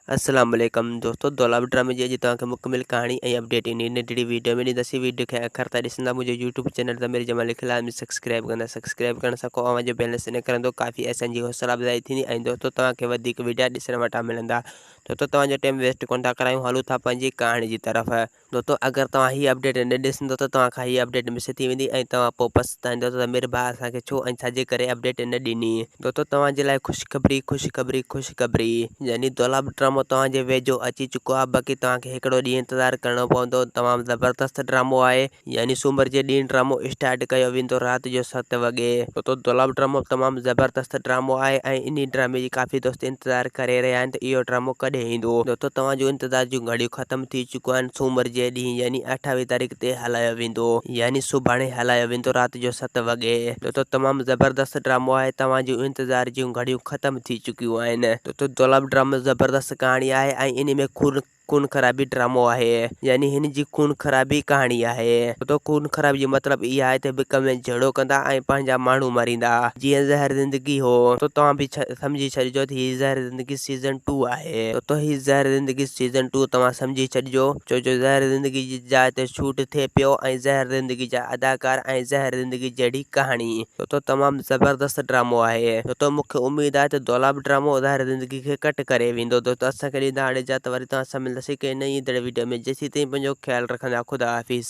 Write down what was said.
अस्सलाम वालेकुम दोस्तों, दौलाब ड्रामे जी तव्हांखे मुकमिल कहानी ऐं अपडेट इन नंढड़ी वीडियो में ॾींदासीं। वीडियो खे आख़िर ताईं ॾिसंदा। मुंहिंजो यूट्यूब चैनल तमीर जमाल लिखियल आहे, सब्सक्राइब कंदा। सब्सक्राइब करण सां को आवाज़ जो बैलेंस न करंदो, काफ़ी असांजी हौसला अफ़ज़ाई थींदी ऐं दोस्तों तव्हांखे वधीक वीडियो ॾिसण वटां मिलंदा। दोस्तों तव्हांजो टाइम वेस्ट कोन था करायूं, हलूं था पंहिंजी कहाणी जी तरफ़। दोस्तों अगर तव्हां हीअ अपडेट न ॾिसंदो त तव्हां खां हीअ अपडेट मिस थी वेंदी ऐं तव्हां पोइ पछताईंदो त मेरे भाउ असांखे छो ऐं छाजे करे अपडेट न ॾिनी। दोस्तों तव्हांजे लाइ ख़ुशख़बरी यानी दौलाब ड्रामो तव्हांजे वेझो अची चुको आहे। बाक़ी तव्हांखे हिकिड़ो ॾींहुं इंतज़ारु करिणो पवंदो। तमामु ज़बरदस्त ड्रामो आहे, यानी सूमर जे ॾींहुं ड्रामो स्टार्ट कयो वेंदो राति जो 7 वॻे। दोस्तों दौलाब ड्रामो तमामु ज़बरदस्त ड्रामो आहे ऐं इन ड्रामे जी काफ़ी दोस्त इंतज़ारु करे रहिया आहिनि त इहो ड्रामो कॾहिं ईंदो। दोस्तों तव्हांजो इंतज़ार जूं घड़ियूं ख़तमु थी चुकियूं आहिनि। सूमर जे ॾींहुं यानी 28 तारीख़ ते हलायो वेंदो, यानी सुभाणे हलायो वेंदो राति जो 7 वॻे। दोस्तों तमामु ज़बरदस्त ड्रामो आहे, तव्हांजूं इंतज़ार जूं घड़ियूं ख़तमु थी चुकियूं आहिनि। दोस्तों दौलाब ड्रामो ज़बरदस्त कहाणी आहे ऐं इन में खून ख़राबी ड्रामो आहे, यानी हिन जी खून ख़राबी कहाणी आहे। तो खून ख़राबी जो मतिलबु इहा आहे त विक में झगड़ो कंदा ऐं पंहिंजा माण्हू मारींदा, जीअं ज़हर ज़िंदगी हो। तो तव्हां बि सम्झी छॾिजो त हीअ ज़हर ज़िंदगी सीज़न 2 आहे। तो हीअ ज़हर ज़िंदगी सीज़न 2 तव्हां सम्झी छॾिजो, छो जो ज़हर ज़िंदगी जी जाइ ते शूट थिए पियो ऐं ज़हर ज़िंदगी जा अदाकार ऐं ज़हर ज़िंदगी जहिड़ी कहाणी। तो तमामु ज़बरदस्त ड्रामो आहे। तो मूंखे उमेद आहे त दौलाब ड्रामो ज़हर ज़िंदगी खे कट करे वेंदो। दोस्तों असांखे ॾींदा हाणे इजाज़त, वरी तव्हां सां मिलंदासीं कंहिं नई वीडियो में। जेसीं ताईं पंहिंजो ख़्यालु रखंदा। ख़ुदा हाफ़िज़।